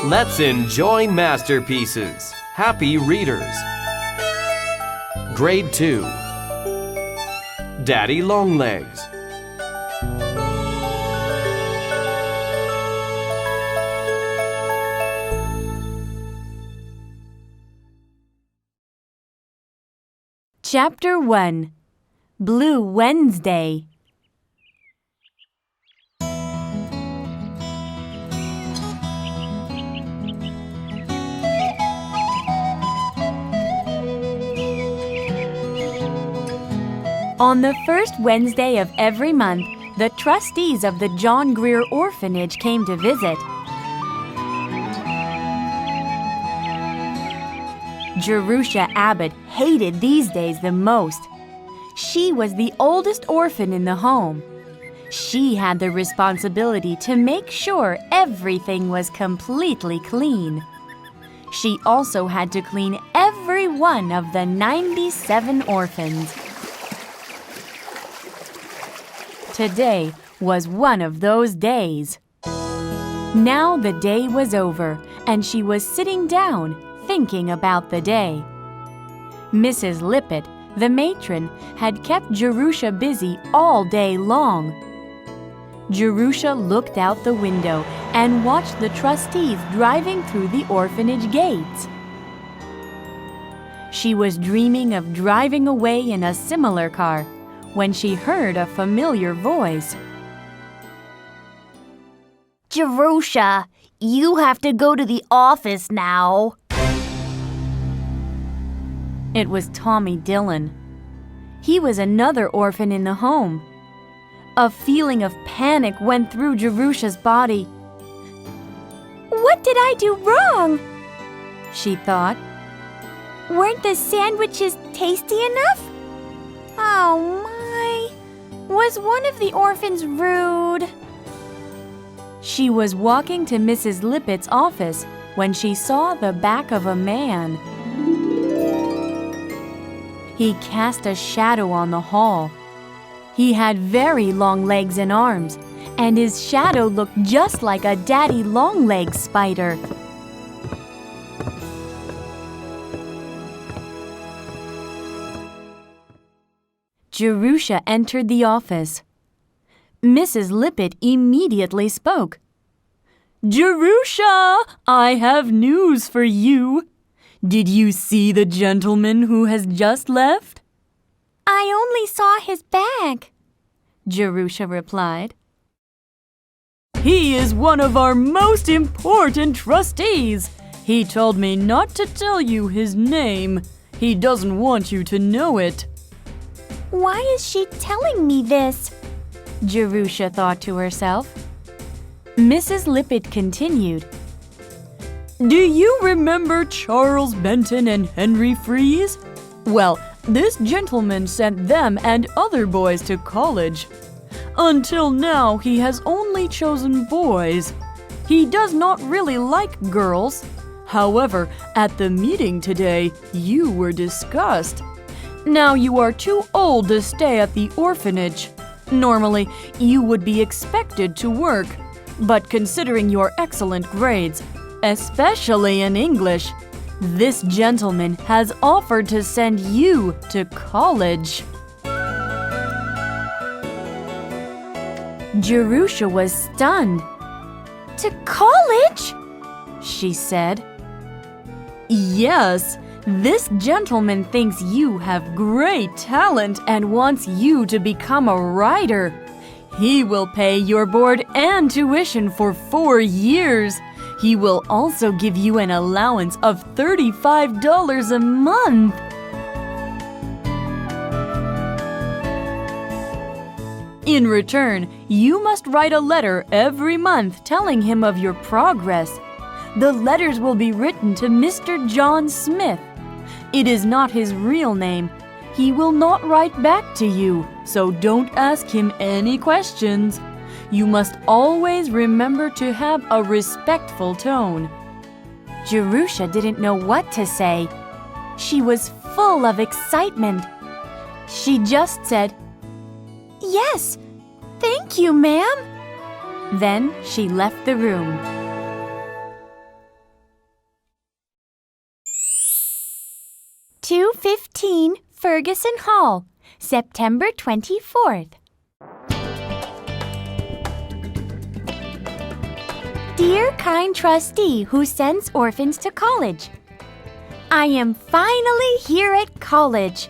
Let's enjoy masterpieces. Happy readers. Grade 2. Daddy Longlegs. Chapter 1. Blue Wednesday. On the first Wednesday of every month, the trustees of the John Grier Orphanage came to visit. Jerusha Abbott hated these days the most. She was the oldest orphan in the home. She had the responsibility to make sure everything was completely clean. She also had to clean every one of the 97 orphans. Today was one of those days. Now the day was over, and she was sitting down, thinking about the day. Mrs. Lippett, the matron, had kept Jerusha busy all day long. Jerusha looked out the window and watched the trustees driving through the orphanage gates. She was dreaming of driving away in a similar car when she heard a familiar voice. Jerusha, you have to go to the office now. It was Tommy Dillon. He was another orphan in the home. A feeling of panic went through Jerusha's body. What did I do wrong? She thought. Weren't the sandwiches tasty enough? Oh my! Was one of the orphans rude? She was walking to Mrs. Lippett's office when she saw the back of a man. He cast a shadow on the hall. He had very long legs and arms, and his shadow looked just like a daddy longlegs spider. Jerusha entered the office. Mrs. Lippett immediately spoke. "Jerusha, I have news for you. Did you see the gentleman who has just left?" I only saw his bag, Jerusha replied. "He is one of our most important trustees. He told me not to tell you his name. He doesn't want you to know it." Why is she telling me this? Jerusha thought to herself. Mrs. Lippett continued. "Do you remember Charles Benton and Henry Fries? Well, this gentleman sent them and other boys to college. Until now, he has only chosen boys. He does not really like girls. However, at the meeting today, you were discussed. Now you are too old to stay at the orphanage. Normally, you would be expected to work, but considering your excellent grades, especially in English, this gentleman has offered to send you to college." Jerusha was stunned. To college? She said. "Yes, this gentleman thinks you have great talent and wants you to become a writer. He will pay your board and tuition for 4 years. He will also give you an allowance of $35 a month." In return, you must write a letter every month telling him of your progress. The letters will be written to Mr. John Smith. It is not his real name. He will not write back to you, so don't ask him any questions. You must always remember to have a respectful tone. Jerusha didn't know what to say. She was full of excitement. She just said, Yes, thank you, ma'am. then she left the room. "215 Ferguson Hall, September 24th. Dear kind trustee who sends orphans to college, I am finally here at college.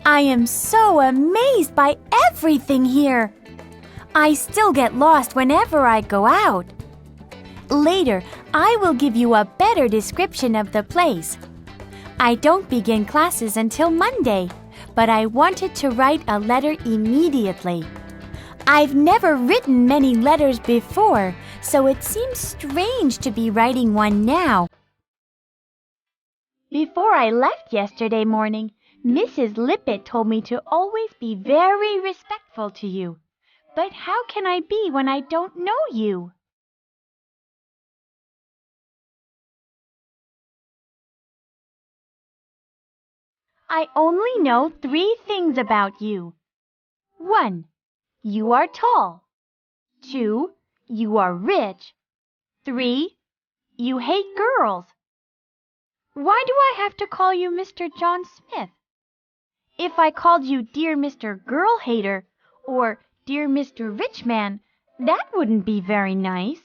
I am so amazed by everything here. I still get lost whenever I go out. Later, I will give you a better description of the place. I don't begin classes until Monday, but I wanted to write a letter immediately. I've never written many letters before, so it seems strange to be writing one now. Before I left yesterday morning, Mrs. Lippett told me to always be very respectful to you. But how can I be when I don't know you? I only know 3 things about you. 1. You are tall. 2. You are rich. 3. You hate girls. Why do I have to call you Mr. John Smith? If I called you Dear Mr. Girl Hater or Dear Mr. Rich Man, that wouldn't be very nice.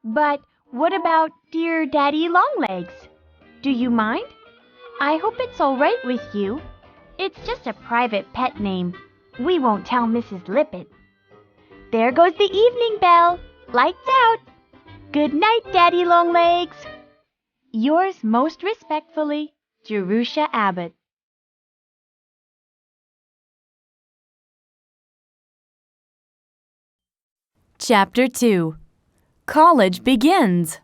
But what about Dear Daddy Longlegs? Do you mind? I hope it's all right with you. It's just a private pet name. We won't tell Mrs. Lippett. There goes the evening bell. Lights out. Good night, Daddy Longlegs. Yours most respectfully, Jerusha Abbott. Chapter 2. College begins.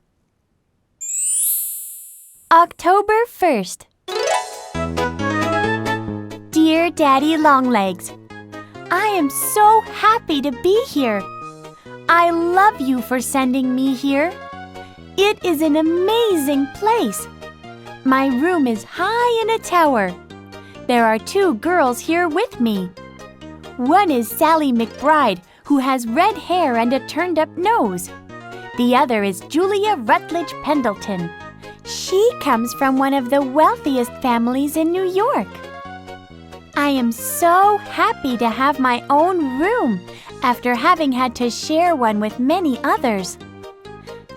October 1st. Dear Daddy Longlegs, I am so happy to be here. I love you for sending me here. It is an amazing place. My room is high in a tower. There are 2 girls here with me. One is Sally McBride, who has red hair and a turned-up nose. The other is Julia Rutledge Pendleton. She comes from one of the wealthiest families in New York. I am so happy to have my own room after having had to share one with many others.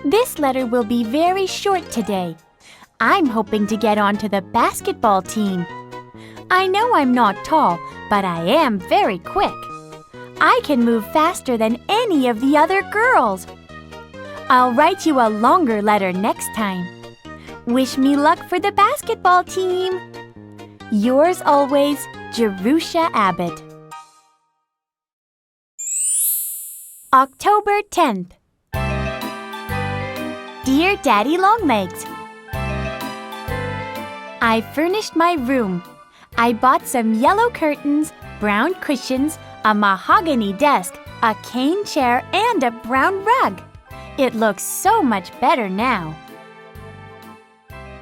This letter will be very short today. I'm hoping to get onto the basketball team. I know I'm not tall, but I am very quick. I can move faster than any of the other girls. I'll write you a longer letter next time. Wish me luck for the basketball team. Yours always, Jerusha Abbott. October 10th. Dear Daddy Longlegs, I furnished my room. I bought some yellow curtains, brown cushions, a mahogany desk, a cane chair, and a brown rug. It looks so much better now.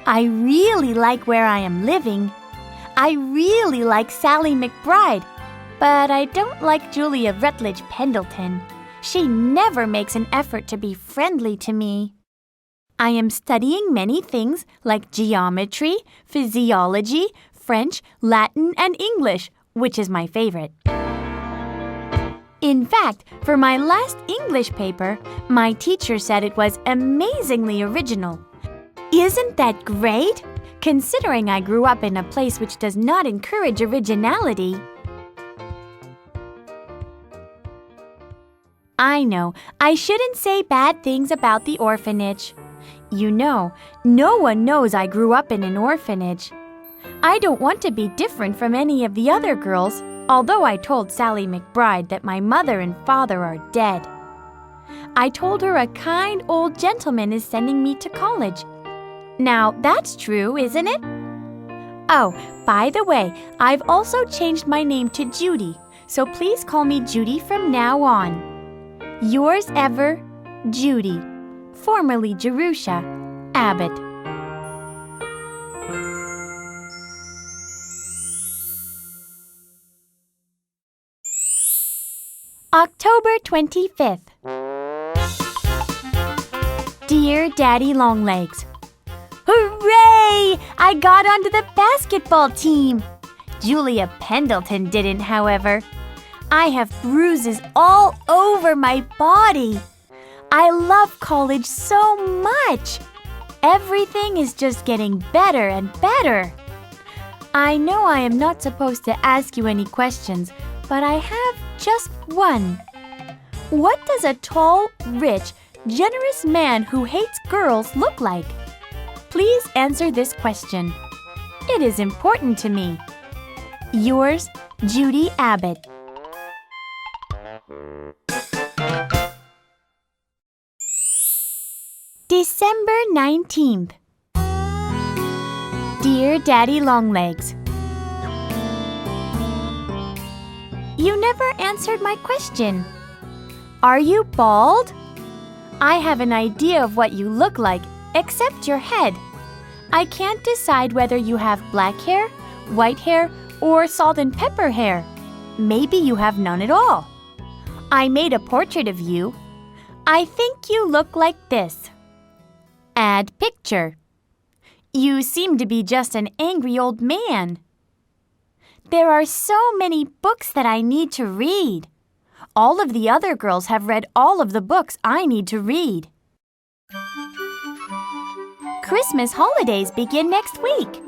I really like where I am living. I really like Sally McBride, but I don't like Julia Rutledge Pendleton. She never makes an effort to be friendly to me. I am studying many things like geometry, physiology, French, Latin, and English, which is my favorite. In fact, for my last English paper, my teacher said it was amazingly original. Isn't that great? Considering I grew up in a place which does not encourage originality. I know, I shouldn't say bad things about the orphanage. You know, no one knows I grew up in an orphanage. I don't want to be different from any of the other girls, although I told Sally McBride that my mother and father are dead. I told her a kind old gentleman is sending me to college. Now, that's true, isn't it? Oh, by the way, I've also changed my name to Judy, so please call me Judy from now on. Yours ever, Judy, formerly Jerusha Abbott. October 25th. Dear Daddy Longlegs, hooray! I got onto the basketball team. Julia Pendleton didn't, however. I have bruises all over my body. I love college so much. Everything is just getting better and better. I know I am not supposed to ask you any questions, but I have just one. What does a tall, rich, generous man who hates girls look like? Please answer this question. It is important to me. Yours, Judy Abbott. December 19th. Dear Daddy Longlegs, you never answered my question. Are you bald? I have an idea of what you look like, except your head. I can't decide whether you have black hair, white hair, or salt and pepper hair. Maybe you have none at all. I made a portrait of you. I think you look like this. Add picture. You seem to be just an angry old man. There are so many books that I need to read. All of the other girls have read all of the books I need to read. Christmas holidays begin next week.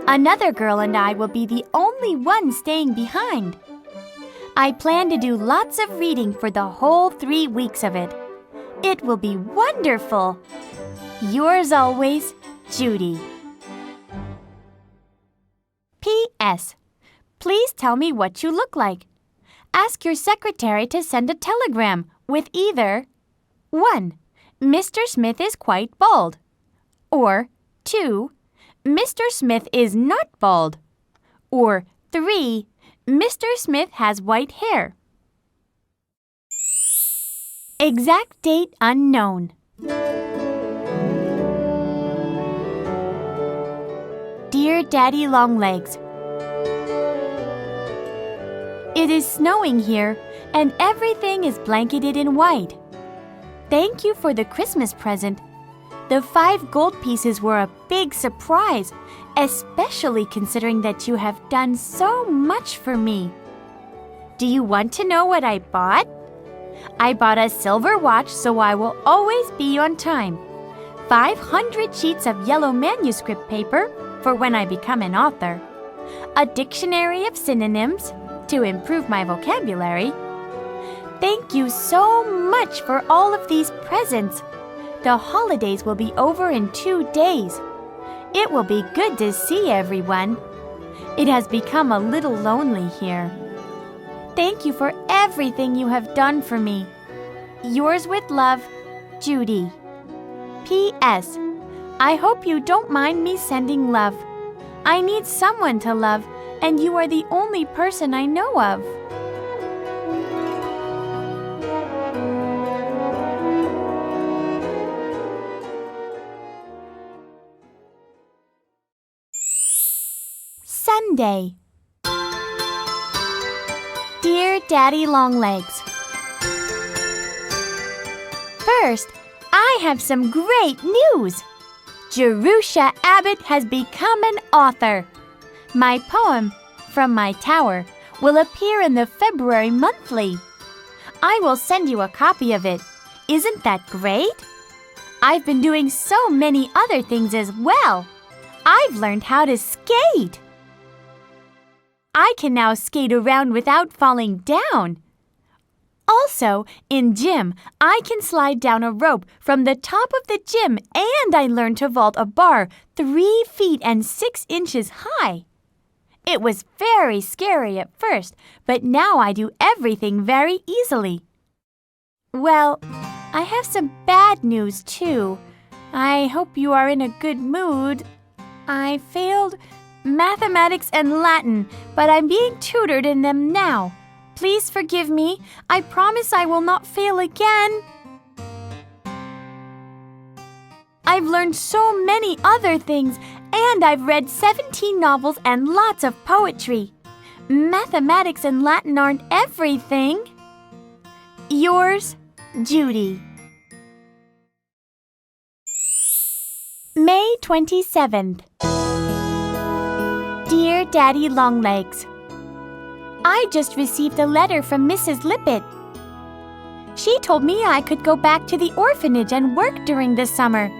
Another girl and I will be the only ones staying behind. I plan to do lots of reading for the whole 3 weeks of it. It will be wonderful. Yours always, Judy. P.S. Please tell me what you look like. Ask your secretary to send a telegram with either 1. Mr. Smith is quite bald, or 2. Mr. Smith is not bald, or 3. Mr. Smith has white hair. Exact date unknown. Dear Daddy Longlegs, it is snowing here and everything is blanketed in white. Thank you for the Christmas present. The 5 gold pieces were a big surprise, especially considering that you have done so much for me. Do you want to know what I bought? I bought a silver watch so I will always be on time, 500 sheets of yellow manuscript paper for when I become an author, a dictionary of synonyms to improve my vocabulary. Thank you so much for all of these presents. The holidays will be over in 2 days. It will be good to see everyone. It has become a little lonely here. Thank you for everything you have done for me. Yours with love, Judy. P.S. I hope you don't mind me sending love. I need someone to love, and you are the only person I know of. Sunday. Dear Daddy Longlegs, first, I have some great news. Jerusha Abbott has become an author. My poem, From My Tower, will appear in the February monthly. I will send you a copy of it. Isn't that great? I've been doing so many other things as well. I've learned how to skate. I can now skate around without falling down. Also, in gym, I can slide down a rope from the top of the gym, and I learned to vault a bar 3 feet and 6 inches high. It was very scary at first, but now I do everything very easily. Well, I have some bad news too. I hope you are in a good mood. I failed mathematics and Latin, but I'm being tutored in them now. Please forgive me. I promise I will not fail again. I've learned so many other things, and I've read 17 novels and lots of poetry. Mathematics and Latin aren't everything. Yours, Judy. May 27th. Dear Daddy Longlegs, I just received a letter from Mrs. Lippett. She told me I could go back to the orphanage and work during the summer.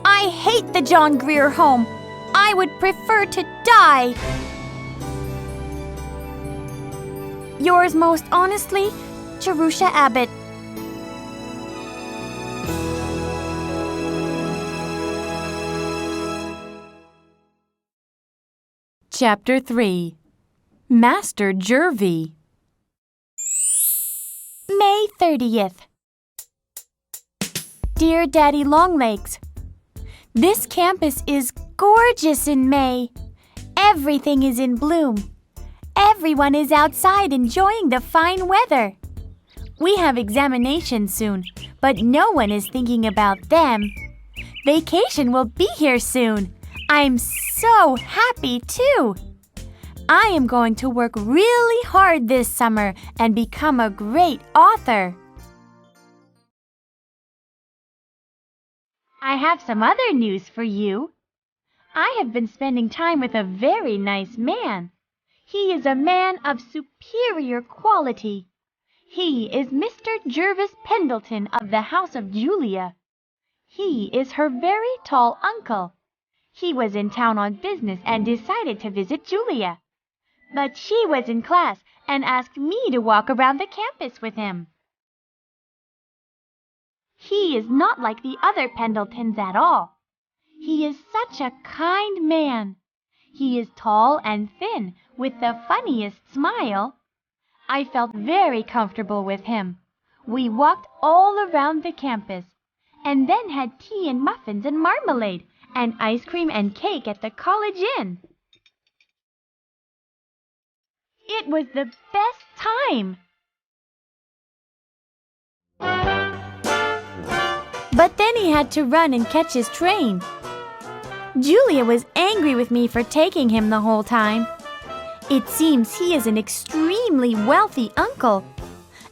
I hate the John Grier home. I would prefer to die. Yours most honestly, Jerusha Abbott. Chapter 3. Master Jervie. May 30th. Dear Daddy Longlegs, this campus is gorgeous in May. Everything is in bloom. Everyone is outside enjoying the fine weather. We have examinations soon, but no one is thinking about them. Vacation will be here soon. I'm so happy too. I am going to work really hard this summer and become a great author. I have some other news for you. I have been spending time with a very nice man. He is a man of superior quality. He is Mr. Jervis Pendleton of the House of Julia. He is her very tall uncle. He was in town on business and decided to visit Julia. But she was in class and asked me to walk around the campus with him. He is not like the other Pendletons at all. He is such a kind man. He is tall and thin, with the funniest smile. I felt very comfortable with him. We walked all around the campus, and then had tea and muffins and marmalade, and ice cream and cake at the College Inn. It was the best time. But then he had to run and catch his train. Julia was angry with me for taking him the whole time. It seems he is an extremely wealthy uncle.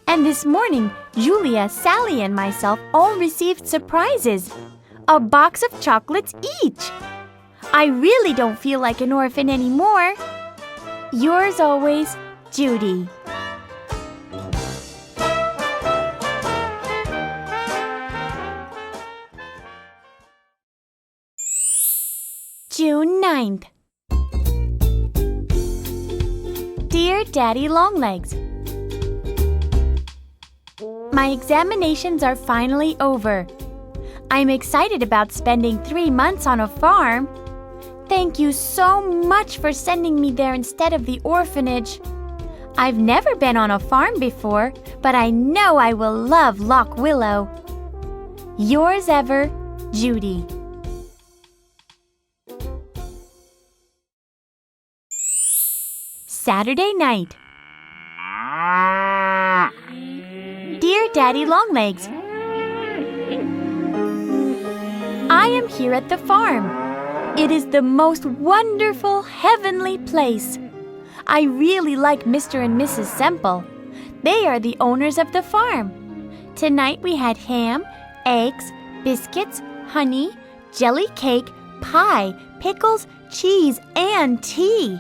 And this morning, Julia, Sally, and myself all received surprises. A box of chocolates each. I really don't feel like an orphan anymore. Yours always, Judy. June 9th. Dear Daddy Longlegs, my examinations are finally over. I'm excited about spending 3 months on a farm. Thank you so much for sending me there instead of the orphanage. I've never been on a farm before, but I know I will love Lock Willow. Yours ever, Judy. Saturday night. Dear Daddy Longlegs, I am here at the farm. It is the most wonderful, heavenly place. I really like Mr. and Mrs. Semple. They are the owners of the farm. Tonight we had ham, eggs, biscuits, honey, jelly cake, pie, pickles, cheese, and tea.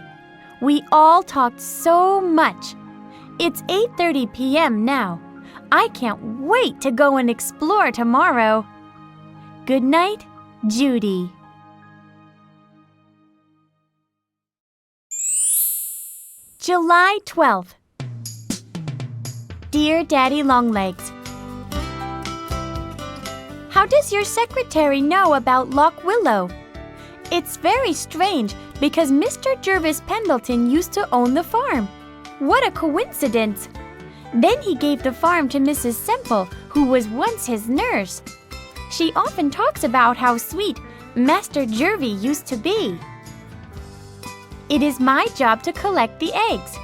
We all talked so much. It's 8:30 p.m. now. I can't wait to go and explore tomorrow. Good night, Judy. July 12th. Dear Daddy Longlegs, how does your secretary know about Lock Willow? It's very strange because Mr. Jervis Pendleton used to own the farm. What a coincidence! Then he gave the farm to Mrs. Semple, who was once his nurse. She often talks about how sweet Master Jervie used to be. It is my job to collect the eggs.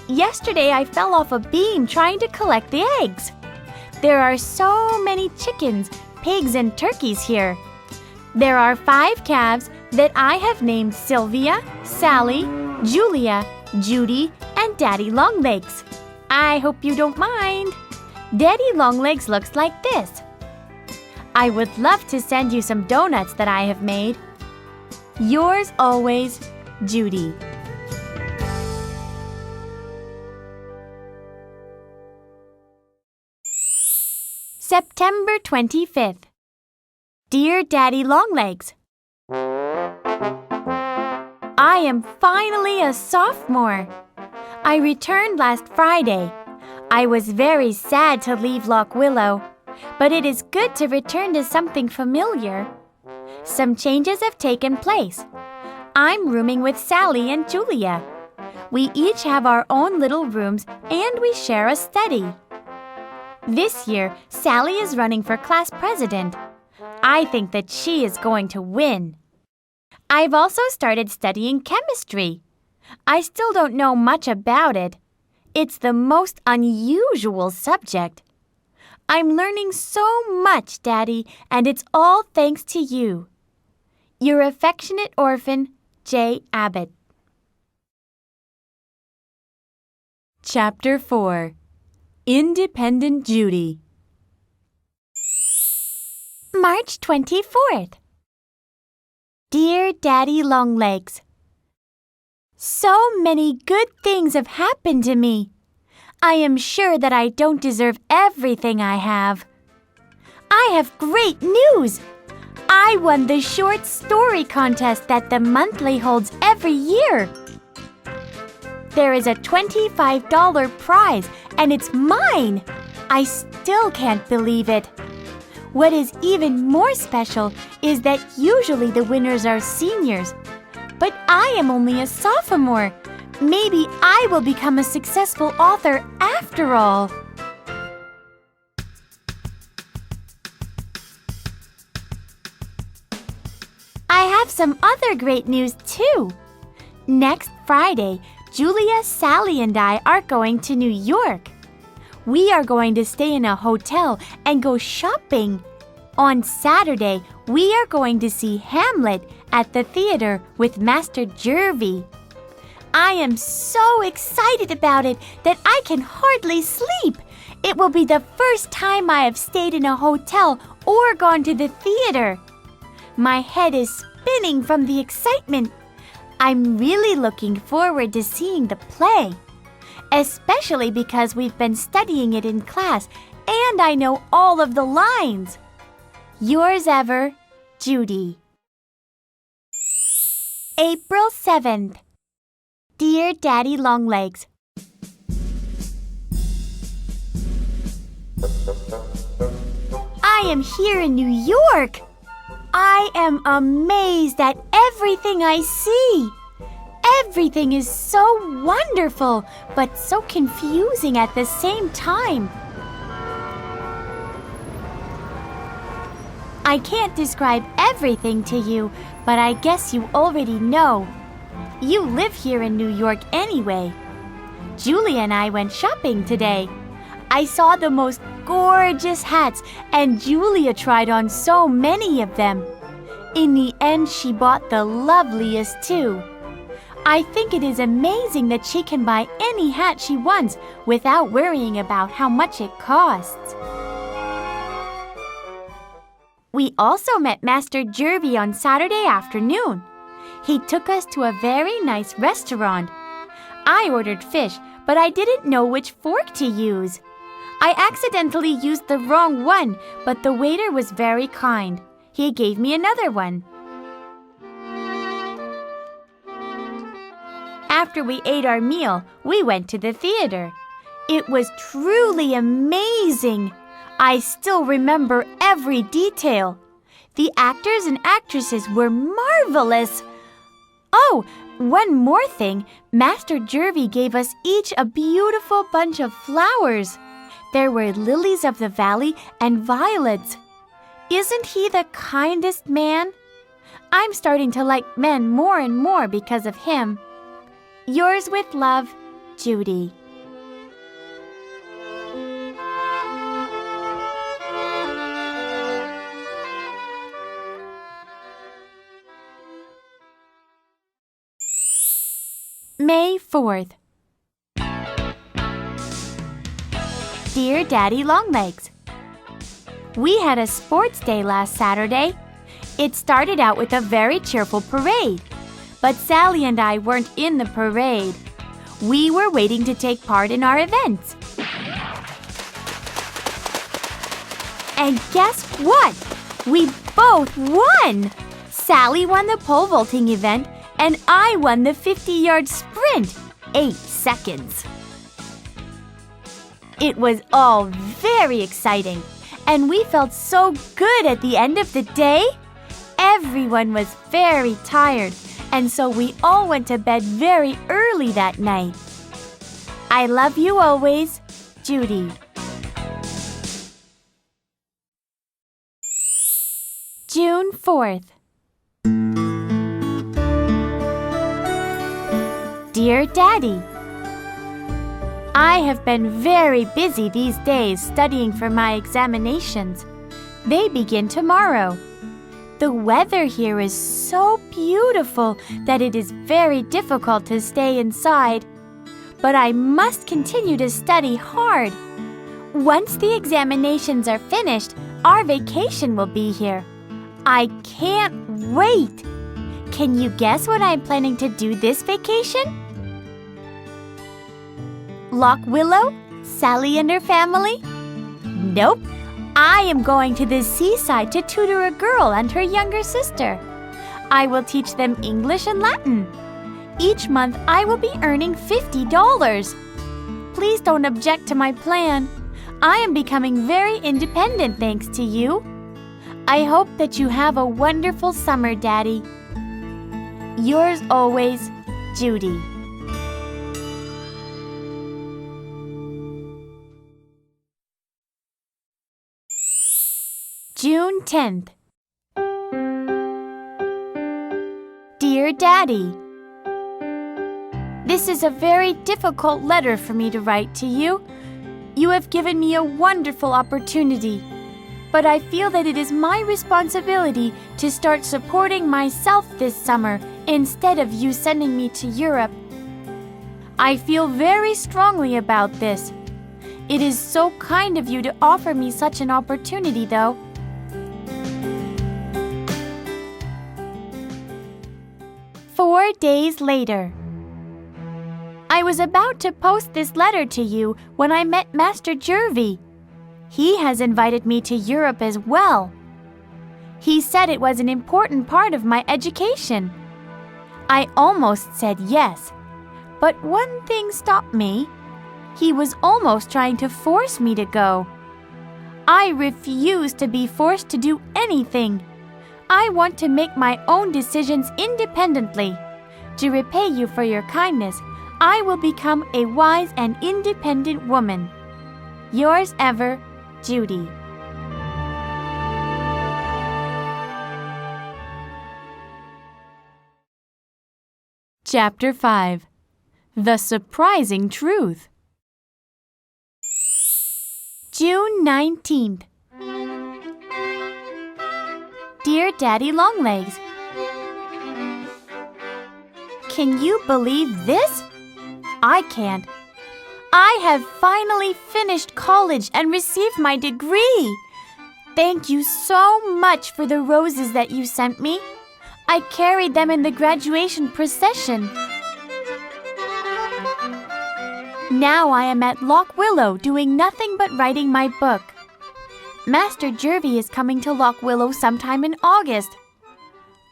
Yesterday I fell off a beam trying to collect the eggs. There are so many chickens, pigs, and turkeys here. There are 5 calves that I have named Sylvia, Sally, Julia, Judy, and Daddy Longlegs. I hope you don't mind. Daddy Longlegs looks like this. I would love to send you some donuts that I have made. Yours always, Judy. September 25th. Dear Daddy Longlegs, I am finally a sophomore. I returned last Friday. I was very sad to leave Lock Willow, but it is good to return to something familiar. Some changes have taken place. I'm rooming with Sally and Julia. We each have our own little rooms and we share a study. This year, Sally is running for class president. I think that she is going to win. I've also started studying chemistry. I still don't know much about it. It's the most unusual subject. I'm learning so much, Daddy, and it's all thanks to you. Your affectionate orphan, J. Abbott. Chapter 4. Independent Judy. March 24th. Dear Daddy Longlegs, so many good things have happened to me. I am sure that I don't deserve everything I have. I have great news! I won the short story contest that the monthly holds every year. There is a $25 prize, and it's mine! I still can't believe it. What is even more special is that usually the winners are seniors. But I am only a sophomore. Maybe I will become a successful author after all. I have some other great news too. Next Friday, Julia, Sally, and I are going to New York. We are going to stay in a hotel and go shopping. On Saturday, we are going to see Hamlet at the theater with Master Jervie. I am so excited about it that I can hardly sleep. It will be the first time I have stayed in a hotel or gone to the theater. My head is spinning from the excitement. I'm really looking forward to seeing the play, especially because we've been studying it in class and I know all of the lines. Yours ever, Judy. April 7th. Dear Daddy Longlegs, I am here in New York. I am amazed at everything I see. Everything is so wonderful, but so confusing at the same time. I can't describe everything to you, but I guess you already know. You live here in New York anyway. Julia and I went shopping today. I saw the most gorgeous hats, and Julia tried on so many of them. In the end, she bought the loveliest too. I think it is amazing that she can buy any hat she wants without worrying about how much it costs. We also met Master Jervie on Saturday afternoon. He took us to a very nice restaurant. I ordered fish, but I didn't know which fork to use. I accidentally used the wrong one, but the waiter was very kind. He gave me another one. After we ate our meal, we went to the theater. It was truly amazing. I still remember every detail. The actors and actresses were marvelous. Oh, one more thing. Master Jervie gave us each a beautiful bunch of flowers. There were lilies of the valley and violets. Isn't he the kindest man? I'm starting to like men more and more because of him. Yours with love, Judy. May 4th. Dear Daddy Longlegs, we had a sports day last Saturday. It started out with a very cheerful parade, but Sally and I weren't in the parade. We were waiting to take part in our events. And guess what? We both won! Sally won the pole vaulting event, and I won the 50-yard sprint, 8 seconds. It was all very exciting, and we felt so good at the end of the day. Everyone was very tired, and so we all went to bed very early that night. I love you always, Judy. June 4th. Dear Daddy, I have been very busy these days studying for my examinations. They begin tomorrow. The weather here is so beautiful that it is very difficult to stay inside. But I must continue to study hard. Once the examinations are finished, our vacation will be here. I can't wait! Can you guess what I'm planning to do this vacation? Lock Willow? Sally and her family? Nope. I am going to the seaside to tutor a girl and her younger sister. I will teach them English and Latin. Each month I will be earning $50. Please don't object to my plan. I am becoming very independent thanks to you. I hope that you have a wonderful summer, Daddy. Yours always, Judy. June 10th. Dear Daddy, this is a very difficult letter for me to write to you. You have given me a wonderful opportunity, but I feel that it is my responsibility to start supporting myself this summer instead of you sending me to Europe. I feel very strongly about this. It is so kind of you to offer me such an opportunity, though. Four days later. I was about to post this letter to you when I met Master Jervy. He has invited me to Europe as well. He said it was an important part of my education. I almost said yes, but one thing stopped me. He was almost trying to force me to go. I refuse to be forced to do anything. I want to make my own decisions independently. To repay you for your kindness, I will become a wise and independent woman. Yours ever, Judy. Chapter 5. The Surprising Truth. June 19th. Dear Daddy Longlegs, can you believe this? I can't. I have finally finished college and received my degree. Thank you so much for the roses that you sent me. I carried them in the graduation procession. Now I am at Lock Willow doing nothing but writing my book. Master Jervy is coming to Lock Willow sometime in August.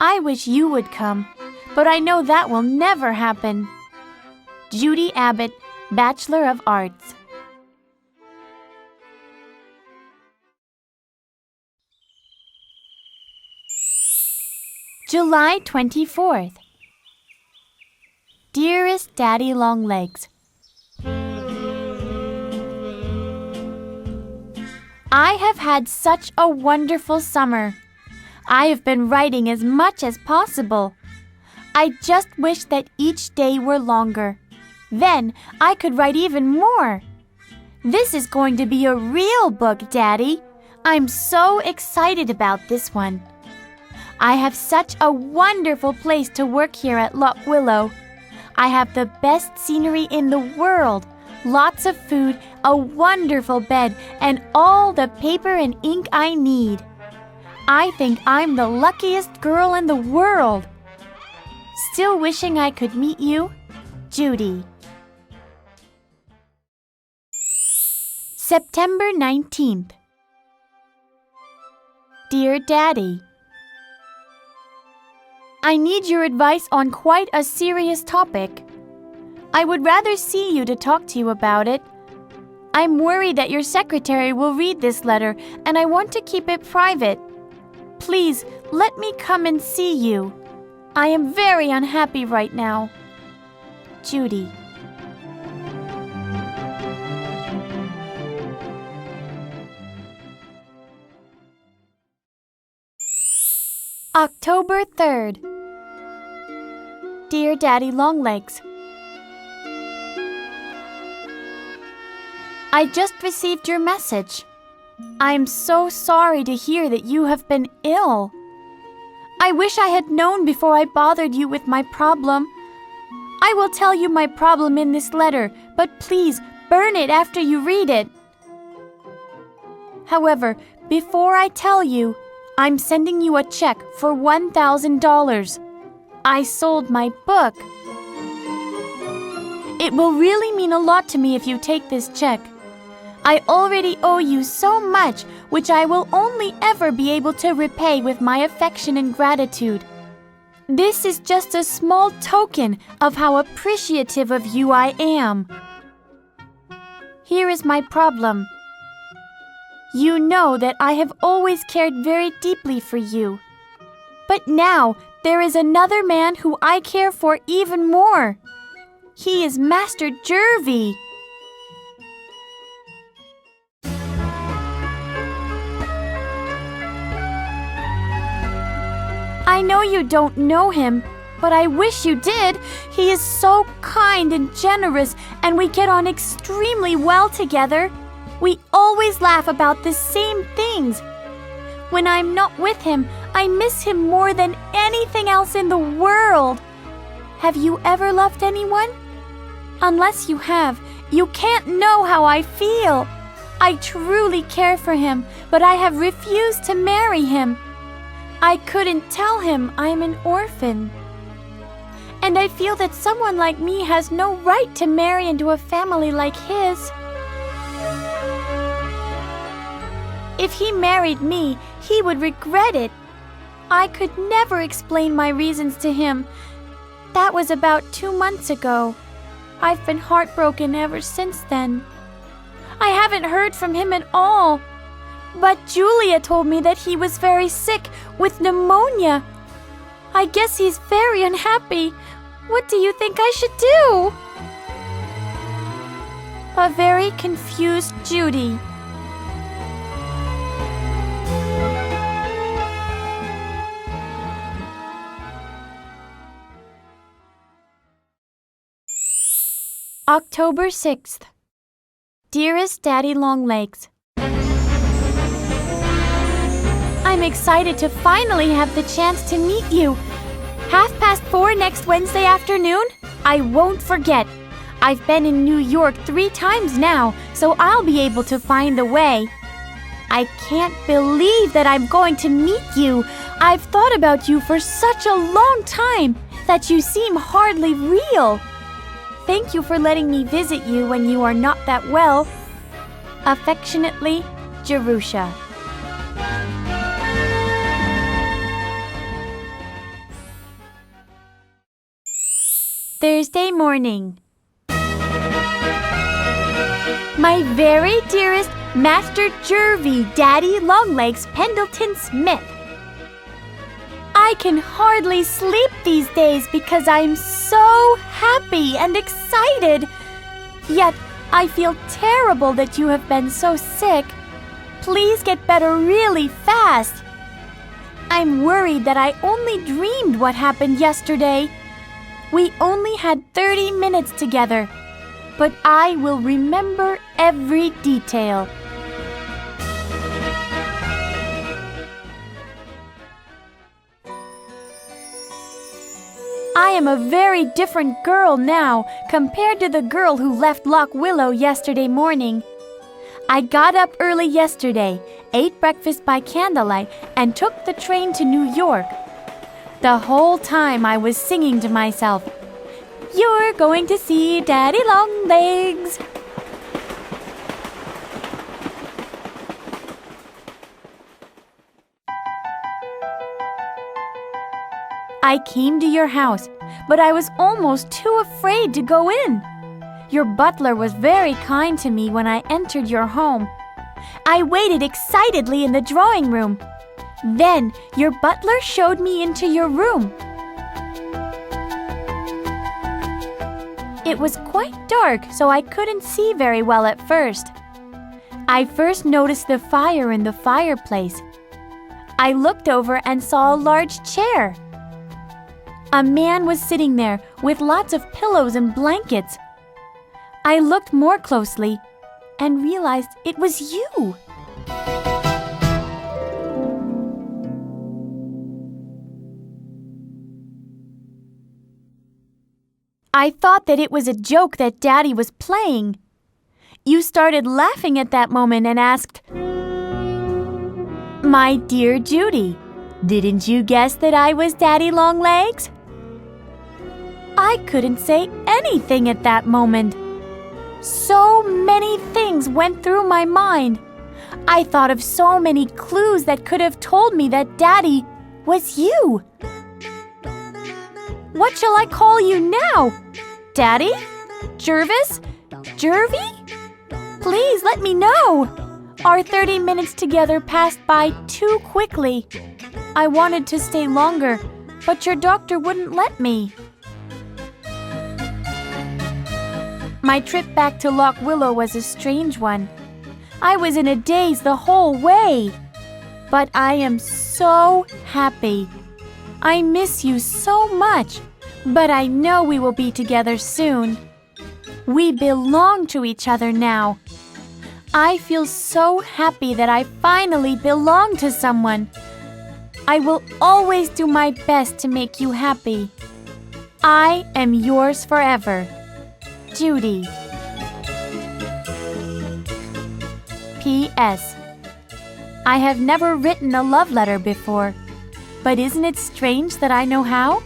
I wish you would come, but I know that will never happen. Judy Abbott, Bachelor of Arts. July 24th. Dearest Daddy Longlegs, I have had such a wonderful summer. I have been writing as much as possible. I just wish that each day were longer. Then I could write even more. This is going to be a real book, Daddy. I'm so excited about this one. I have such a wonderful place to work here at Lock Willow. I have the best scenery in the world, lots of food, a wonderful bed, and all the paper and ink I need. I think I'm the luckiest girl in the world. Still wishing I could meet you, Judy. September 19th. Dear Daddy, I need your advice on quite a serious topic. I would rather see you to talk to you about it. I'm worried that your secretary will read this letter, and I want to keep it private. Please, let me come and see you. I am very unhappy right now. Judy. October 3rd. Dear Daddy Longlegs, I just received your message. I'm so sorry to hear that you have been ill. I wish I had known before I bothered you with my problem. I will tell you my problem in this letter, but please burn it after you read it. However, before I tell you, I'm sending you a check for $1,000. I sold my book. It will really mean a lot to me if you take this check. I already owe you so much, which I will only ever be able to repay with my affection and gratitude. This is just a small token of how appreciative of you I am. Here is my problem. You know that I have always cared very deeply for you. But now there is another man who I care for even more. He is Master Jervie. I know you don't know him, but I wish you did. He is so kind and generous, and we get on extremely well together. We always laugh about the same things. When I'm not with him, I miss him more than anything else in the world. Have you ever loved anyone? Unless you have, you can't know how I feel. I truly care for him, but I have refused to marry him. I couldn't tell him I'm an orphan. And I feel that someone like me has no right to marry into a family like his. If he married me, he would regret it. I could never explain my reasons to him. That was about 2 months ago. I've been heartbroken ever since then. I haven't heard from him at all. But Julia told me that he was very sick with pneumonia. I guess he's very unhappy. What do you think I should do? A very confused Judy. October 6th. Dearest Daddy Longlegs, I'm excited to finally have the chance to meet you. 4:30 next Wednesday afternoon? I won't forget. I've been in New York 3 times now, so I'll be able to find the way. I can't believe that I'm going to meet you. I've thought about you for such a long time that you seem hardly real. Thank you for letting me visit you when you are not that well. Affectionately, Jerusha. Thursday morning. My very dearest Master Jervie Daddy Longlegs Pendleton Smith. I can hardly sleep these days because I'm so happy and excited. Yet, I feel terrible that you have been so sick. Please get better really fast. I'm worried that I only dreamed what happened yesterday. We only had 30 minutes together, but I will remember every detail. I am a very different girl now compared to the girl who left Lock Willow yesterday morning. I got up early yesterday, ate breakfast by candlelight, and took the train to New York. The whole time I was singing to myself, "You're going to see Daddy Longlegs." I came to your house, but I was almost too afraid to go in. Your butler was very kind to me when I entered your home. I waited excitedly in the drawing room. Then your butler showed me into your room. It was quite dark, so I couldn't see very well at first. I first noticed the fire in the fireplace. I looked over and saw a large chair. A man was sitting there with lots of pillows and blankets. I looked more closely and realized it was you. I thought that it was a joke that Daddy was playing. You started laughing at that moment and asked, "My dear Judy, didn't you guess that I was Daddy Longlegs?" I couldn't say anything at that moment. So many things went through my mind. I thought of so many clues that could have told me that Daddy was you. What shall I call you now? Daddy? Jervis? Jervy? Please let me know. Our 30 minutes together passed by too quickly. I wanted to stay longer, but your doctor wouldn't let me. My trip back to Lock Willow was a strange one. I was in a daze the whole way. But I am so happy. I miss you so much, but I know we will be together soon. We belong to each other now. I feel so happy that I finally belong to someone. I will always do my best to make you happy. I am yours forever. Judy. P.S. I have never written a love letter before, but isn't it strange that I know how?